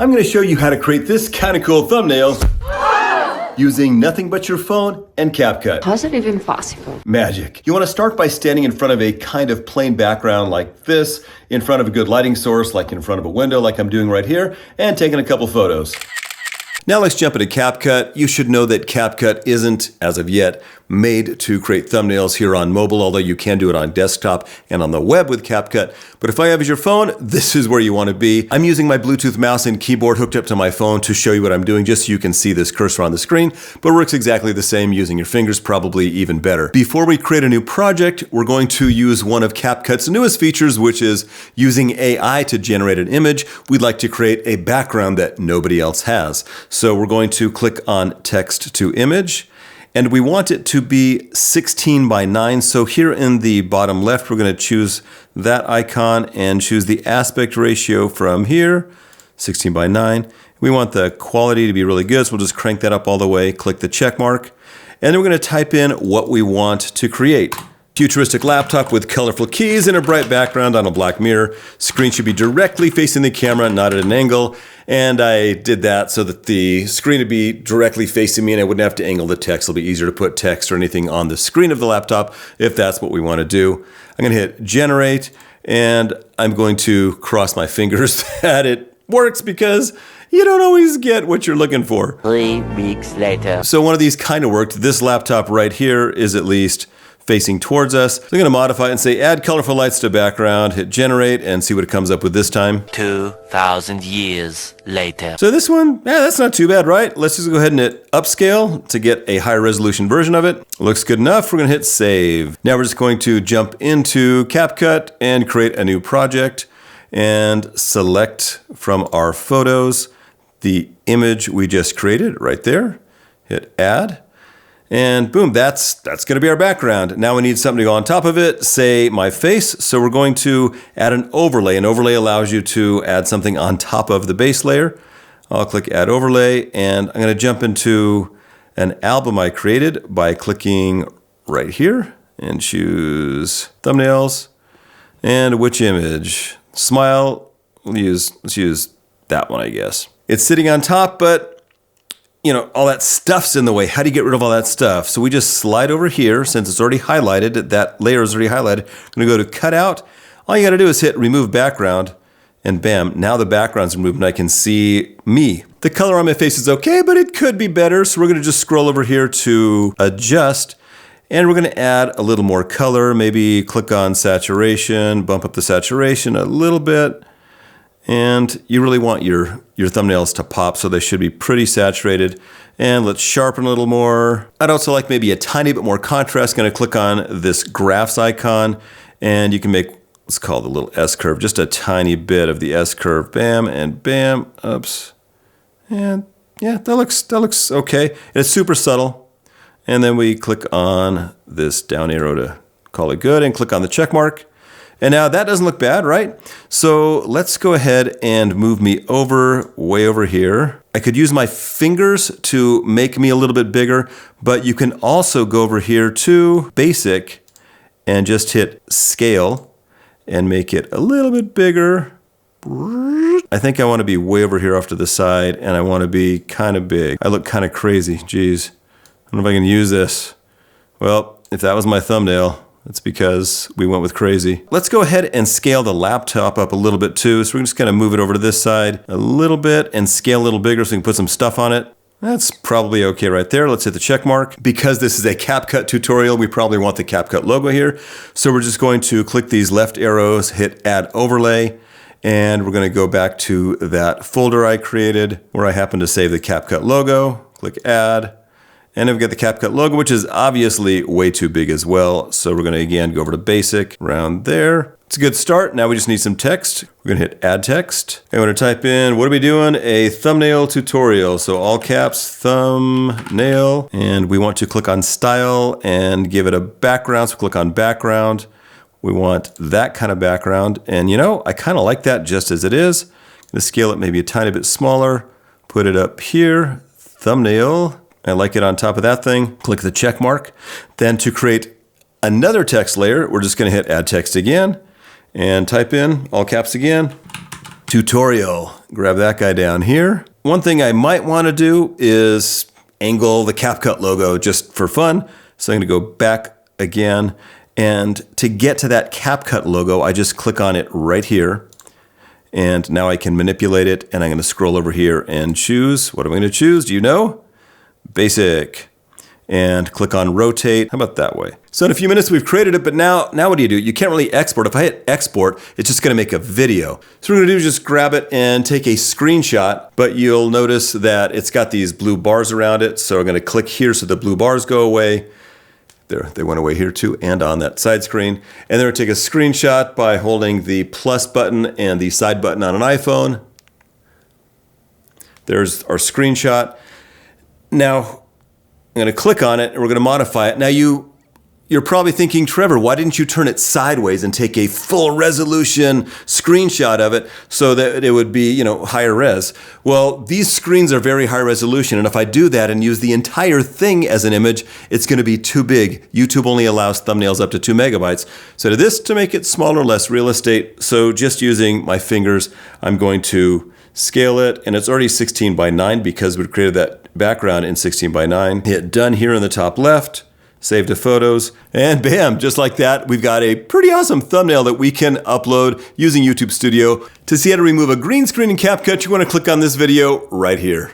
I'm going to show you how to create this kind of cool thumbnail using nothing but your phone and CapCut. How's it even possible? Magic. You want to start by standing in front of a kind of plain background like this, in front of a good lighting source like in front of a window like I'm doing right here, and taking a couple photos. Now let's jump into CapCut. You should know that CapCut isn't, as of yet, made to create thumbnails here on mobile, although you can do it on desktop and on the web with CapCut. But if I have your phone, this is where you want to be. I'm using my Bluetooth mouse and keyboard hooked up to my phone to show you what I'm doing, just so you can see this cursor on the screen, but it works exactly the same using your fingers, probably even better. Before we create a new project, we're going to use one of CapCut's newest features, which is using AI to generate an image. We'd like to create a background that nobody else has. So we're going to click on text to image, and we want it to be 16 by 9. So here in the bottom left, we're going to choose that icon and choose the aspect ratio from here, 16 by 9. We want the quality to be really good, so we'll just crank that up all the way, click the check mark, and then we're going to type in what we want to create. Futuristic laptop with colorful keys and a bright background on a black mirror. Screen should be directly facing the camera, not at an angle. And I did that so that the screen would be directly facing me and I wouldn't have to angle the text. It'll be easier to put text or anything on the screen of the laptop if that's what we want to do. I'm going to hit generate, and I'm going to cross my fingers that it works, because you don't always get what you're looking for. 3 weeks later. So one of these kind of worked. This laptop right here is at least facing towards us. So I'm going to modify it and say add colorful lights to background, hit generate, and see what it comes up with this time. 2,000 years later. So this one, yeah, that's not too bad, right? Let's just go ahead and hit upscale to get a higher resolution version of it. Looks good enough. We're going to hit save. Now we're just going to jump into CapCut and create a new project and select from our photos the image we just created right there. Hit add. And boom, that's going to be our background. Now we need something to go on top of it, say my face. So we're going to add an overlay. An overlay allows you to add something on top of the base layer. I'll click add overlay, and I'm going to jump into an album I created by clicking right here and choose thumbnails. And which image? Smile. Let's use that one, I guess. It's sitting on top, but you know, all that stuff's in the way. How do you get rid of all that stuff? So we just slide over here, since it's already highlighted, that layer is already highlighted. I'm gonna go to cutout. All you gotta do is hit remove background, and bam, now the background's removed and I can see me. The color on my face is okay, but it could be better. So we're gonna just scroll over here to adjust, and we're gonna add a little more color. Maybe click on saturation, bump up the saturation a little bit. And you really want your thumbnails to pop, so they should be pretty saturated. And let's sharpen a little more. I'd also like maybe a tiny bit more contrast. Gonna click on this graphs icon, and you can make, let's call it the little S-curve, just a tiny bit of the S-curve. Bam and bam, oops. And yeah, that looks okay. And it's super subtle. And then we click on this down arrow to call it good, and click on the check mark. And now that doesn't look bad, right? So let's go ahead and move me over, way over here. I could use my fingers to make me a little bit bigger, but you can also go over here to basic and just hit scale and make it a little bit bigger. I think I want to be way over here off to the side, and I want to be kind of big. I look kind of crazy, geez. I don't know if I can use this. Well, if that was my thumbnail, that's because we went with crazy. Let's go ahead and scale the laptop up a little bit too. So we're just gonna move it over to this side a little bit and scale a little bigger so we can put some stuff on it. That's probably okay right there. Let's hit the check mark. Because this is a CapCut tutorial, we probably want the CapCut logo here. So we're just going to click these left arrows, hit add overlay, and we're gonna go back to that folder I created where I happen to save the CapCut logo. Click add. And then we've got the CapCut logo, which is obviously way too big as well. So we're gonna again go over to basic, around there. It's a good start. Now we just need some text. We're gonna hit add text. And we're gonna type in, what are we doing? A thumbnail tutorial. So all caps, thumbnail. And we want to click on style and give it a background. So click on background. We want that kind of background. And you know, I kind of like that just as it is. I'm gonna scale it maybe a tiny bit smaller, put it up here, thumbnail. I like it on top of that thing. Click the check mark. Then to create another text layer, we're just gonna hit add text again and type in all caps again, tutorial. Grab that guy down here. One thing I might want to do is angle the CapCut logo just for fun. So I'm going to go back again. And to get to that CapCut logo, I just click on it right here. And now I can manipulate it. And I'm going to scroll over here and choose. What am I going to choose? Do you know? Basic. And click on rotate. How about that way? So in a few minutes we've created it, but now what do? You can't really export. If I hit export, it's just gonna make a video. So what we're gonna do is just grab it and take a screenshot, but you'll notice that it's got these blue bars around it. So I'm gonna click here so the blue bars go away. There, they went away here too, and on that side screen. And then we'll take a screenshot by holding the plus button and the side button on an iPhone. There's our screenshot. Now, I'm going to click on it and we're going to modify it. Now you're probably thinking, Trevor, why didn't you turn it sideways and take a full resolution screenshot of it so that it would be, higher res? Well, these screens are very high resolution, and if I do that and use the entire thing as an image, it's going to be too big. YouTube only allows thumbnails up to 2 megabytes. So to this, to make it smaller, less real estate, so just using my fingers, I'm going to scale it, and it's already 16 by 9 because we created that background in 16 by 9. Hit done here in the top left, save to photos, and bam, just like that, we've got a pretty awesome thumbnail that we can upload using YouTube Studio. To see how to remove a green screen in CapCut, you want to click on this video right here.